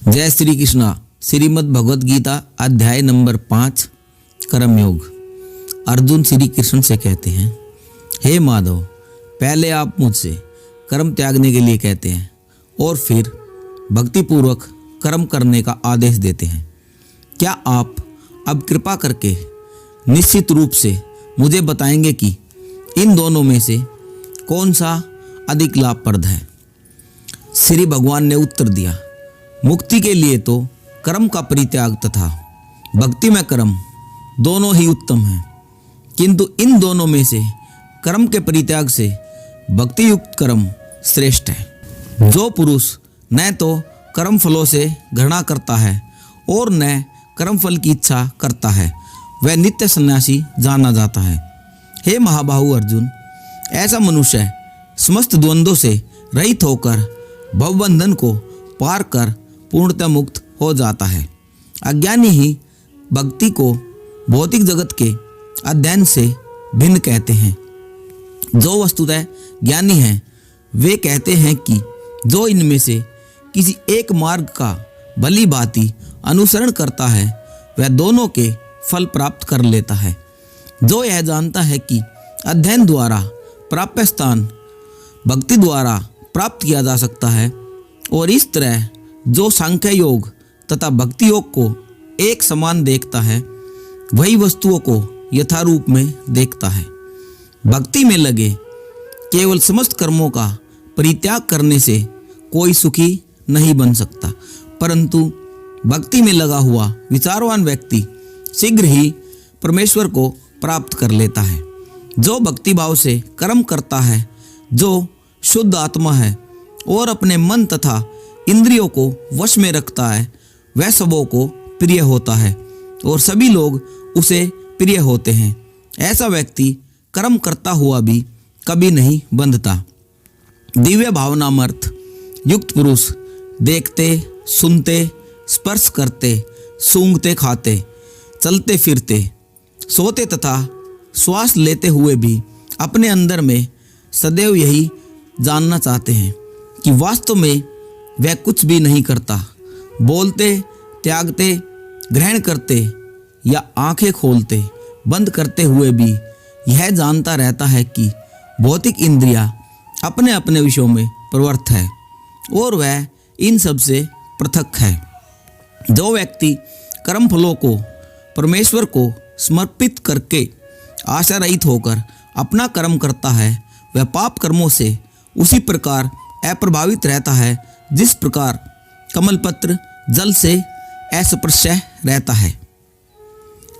जय श्री कृष्णा। श्रीमद् भगवद गीता अध्याय नंबर 5 कर्मयोग। अर्जुन श्री कृष्ण से कहते हैं, हे माधव, पहले आप मुझसे कर्म त्यागने के लिए कहते हैं और फिर भक्तिपूर्वक कर्म करने का आदेश देते हैं। क्या आप अब कृपा करके निश्चित रूप से मुझे बताएंगे कि इन दोनों में से कौन सा अधिक लाभप्रद है? श्री भगवान ने उत्तर दिया, मुक्ति के लिए तो कर्म का परित्याग तथा भक्ति में कर्म दोनों ही उत्तम हैं, किंतु इन दोनों में से कर्म के परित्याग से भक्ति युक्त कर्म श्रेष्ठ है। जो पुरुष न तो कर्म फलों से घृणा करता है और न कर्म फल की इच्छा करता है, वह नित्य सन्यासी जाना जाता है। हे महाबाहु अर्जुन, ऐसा मनुष्य समस्त द्वंद्वों से रहित होकर भवबंधन को पार कर पूर्णतः मुक्त हो जाता है। अज्ञानी ही भक्ति को भौतिक जगत के अध्ययन से भिन्न कहते हैं। जो वस्तुतः ज्ञानी हैं वे कहते हैं कि जो इनमें से किसी एक मार्ग का भली भांति अनुसरण करता है वह दोनों के फल प्राप्त कर लेता है। जो यह जानता है कि अध्ययन द्वारा प्राप्य स्थान भक्ति द्वारा प्राप्त किया जा सकता है और इस तरह जो सांख्य योग तथा भक्ति योग को एक समान देखता है वही वस्तुओं को यथारूप में देखता है। भक्ति में लगे केवल समस्त कर्मों का परित्याग करने से कोई सुखी नहीं बन सकता, परंतु भक्ति में लगा हुआ विचारवान व्यक्ति शीघ्र ही परमेश्वर को प्राप्त कर लेता है। जो भक्ति भाव से कर्म करता है, जो शुद्ध आत्मा है और अपने मन तथा इंद्रियों को वश में रखता है, वह सबों को प्रिय होता है और सभी लोग उसे प्रिय होते हैं। ऐसा व्यक्ति कर्म करता हुआ भी कभी नहीं बंधता। दिव्य भावनामर्थ युक्त पुरुष देखते, सुनते, स्पर्श करते, सूंघते, खाते, चलते फिरते, सोते तथा श्वास लेते हुए भी अपने अंदर में सदैव यही जानना चाहते हैं कि वास्तव में वह कुछ भी नहीं करता। बोलते, त्यागते, ग्रहण करते या आंखें खोलते बंद करते हुए भी यह जानता रहता है कि भौतिक इंद्रियां अपने अपने विषयों में प्रवृत्त है और वह इन सब से पृथक है। जो व्यक्ति कर्म फलों को परमेश्वर को समर्पित करके आशा रहित होकर अपना कर्म करता है, वह पाप कर्मों से उसी प्रकार अप्रभावित रहता है जिस प्रकार कमलपत्र जल से अस्पर्श रहता है।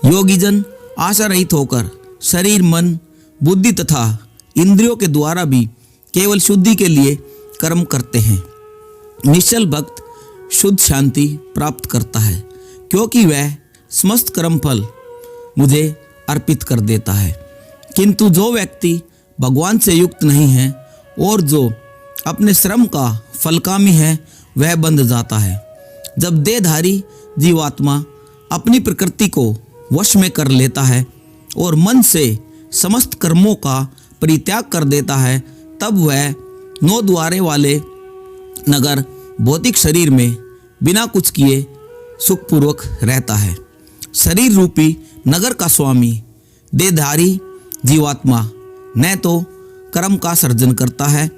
योगीजन आशा रहित होकर शरीर, मन, बुद्धि तथा इंद्रियों के द्वारा भी केवल शुद्धि के लिए कर्म करते हैं। निश्चल भक्त शुद्ध शांति प्राप्त करता है क्योंकि वह समस्त कर्म फल मुझे अर्पित कर देता है। किंतु जो व्यक्ति भगवान से युक्त नहीं है और जो अपने श्रम का फलकामी है वह बंध जाता है। जब देहधारी जीवात्मा अपनी प्रकृति को वश में कर लेता है और मन से समस्त कर्मों का परित्याग कर देता है, तब वह 9 द्वारे वाले नगर भौतिक शरीर में बिना कुछ किए सुखपूर्वक रहता है। शरीर रूपी नगर का स्वामी देहधारी जीवात्मा न तो कर्म का सर्जन करता है,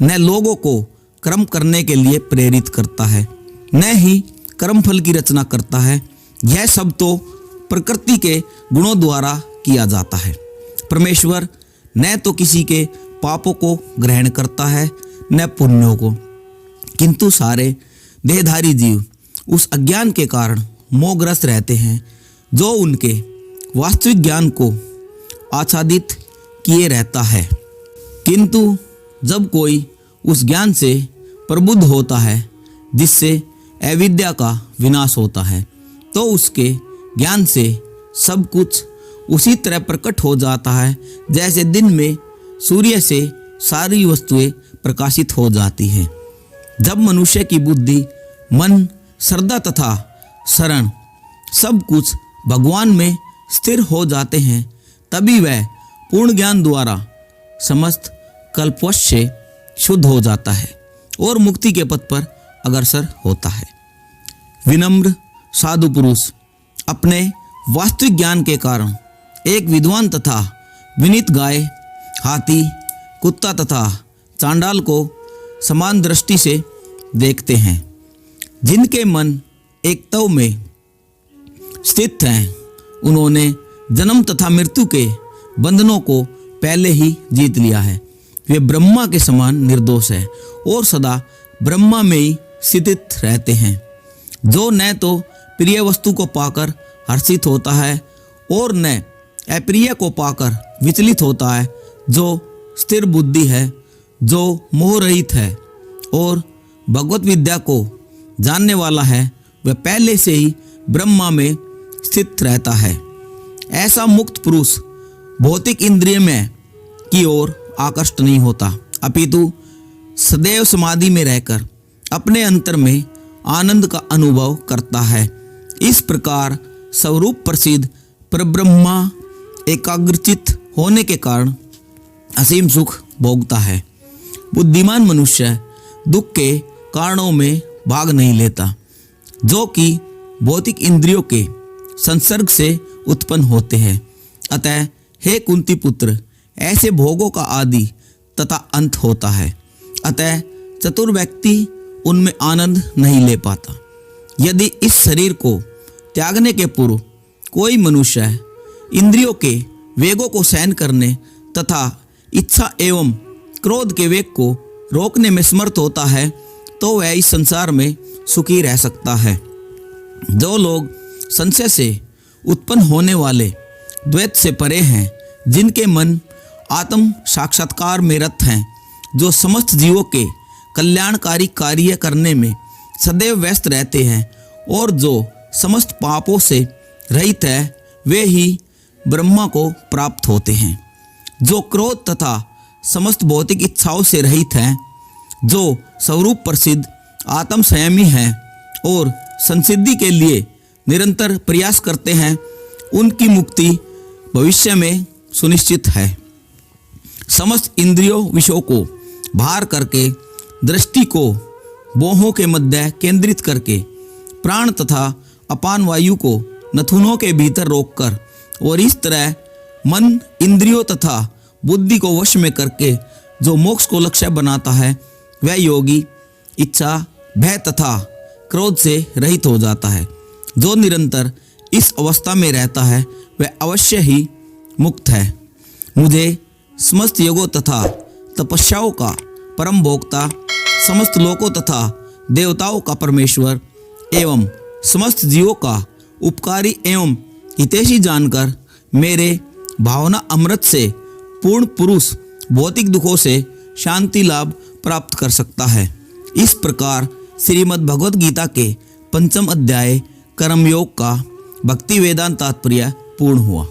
न लोगों को कर्म करने के लिए प्रेरित करता है, न ही कर्म फल की रचना करता है। यह सब तो प्रकृति के गुणों द्वारा किया जाता है। परमेश्वर न तो किसी के पापों को ग्रहण करता है न पुण्यों को, किंतु सारे देहधारी जीव उस अज्ञान के कारण मोहग्रस्त रहते हैं जो उनके वास्तविक ज्ञान को आच्छादित किए रहता है। किंतु जब कोई उस ज्ञान से प्रबुद्ध होता है जिससे अविद्या का विनाश होता है, तो उसके ज्ञान से सब कुछ उसी तरह प्रकट हो जाता है जैसे दिन में सूर्य से सारी वस्तुएं प्रकाशित हो जाती हैं। जब मनुष्य की बुद्धि, मन, श्रद्धा तथा शरण सब कुछ भगवान में स्थिर हो जाते हैं, तभी वह पूर्ण ज्ञान द्वारा समस्त कल्पवश से शुद्ध हो जाता है और मुक्ति के पथ पर अग्रसर होता है। विनम्र साधु पुरुष अपने वास्तविक ज्ञान के कारण एक विद्वान तथा विनीत गाय, हाथी, कुत्ता तथा चांडाल को समान दृष्टि से देखते हैं। जिनके मन एकत्व में स्थित हैं, उन्होंने जन्म तथा मृत्यु के बंधनों को पहले ही जीत लिया है। वे ब्रह्मा के समान निर्दोष है और सदा ब्रह्मा में ही स्थित रहते हैं। जो न तो प्रिय वस्तु को पाकर हर्षित होता है और न अप्रिय को पाकर विचलित होता है, जो स्थिर बुद्धि है, जो मोह रहित है और भगवत विद्या को जानने वाला है, वह पहले से ही ब्रह्मा में स्थित रहता है। ऐसा मुक्त पुरुष भौतिक इंद्रिय में की ओर आकृष्ट नहीं होता, अपितु सदैव समाधि में रहकर अपने अंतर में आनंद का अनुभव करता है। इस प्रकार स्वरूप प्रसिद्ध परब्रह्मा एकाग्रचित होने के कारण असीम सुख भोगता है। बुद्धिमान मनुष्य दुख के कारणों में भाग नहीं लेता, जो कि भौतिक इंद्रियों के संसर्ग से उत्पन्न होते हैं। अतः हे कुंती पुत्र, ऐसे भोगों का आदि तथा अंत होता है। अतः चतुर व्यक्ति उनमें आनंद नहीं ले पाता। यदि इस शरीर को त्यागने के पूर्व कोई मनुष्य इंद्रियों के वेगों को सहन करने तथा इच्छा एवं क्रोध के वेग को रोकने में समर्थ होता है, तो वह इस संसार में सुखी रह सकता है। जो लोग संशय से उत्पन्न होने वाले द्वैत से परे हैं, जिनके मन आत्म साक्षात्कार में रत हैं, जो समस्त जीवों के कल्याणकारी कार्य करने में सदैव व्यस्त रहते हैं और जो समस्त पापों से रहित है, वे ही ब्रह्मा को प्राप्त होते हैं। जो क्रोध तथा समस्त भौतिक इच्छाओं से रहित हैं, जो स्वरूप प्रसिद्ध आत्म संयमी हैं और संसिद्धि के लिए निरंतर प्रयास करते हैं, उनकी मुक्ति भविष्य में सुनिश्चित है। समस्त इंद्रियों विषयों को बाहर करके दृष्टि को भौहों के मध्य केंद्रित करके प्राण तथा अपान वायु को नथुनों के भीतर रोककर और इस तरह मन, इंद्रियों तथा बुद्धि को वश में करके जो मोक्ष को लक्ष्य बनाता है, वह योगी इच्छा, भय तथा क्रोध से रहित हो जाता है। जो निरंतर इस अवस्था में रहता है, वह अवश्य ही मुक्त है। मुझे समस्त योगों तथा तपस्याओं का परम भोक्ता, समस्त लोकों तथा देवताओं का परमेश्वर एवं समस्त जीवों का उपकारी एवं हितैषी जानकर मेरे भावना अमृत से पूर्ण पुरुष भौतिक दुखों से शांति लाभ प्राप्त कर सकता है। इस प्रकार श्रीमद् भगवद गीता के 5वें अध्याय कर्मयोग का भक्ति वेदांत तात्पर्य पूर्ण हुआ।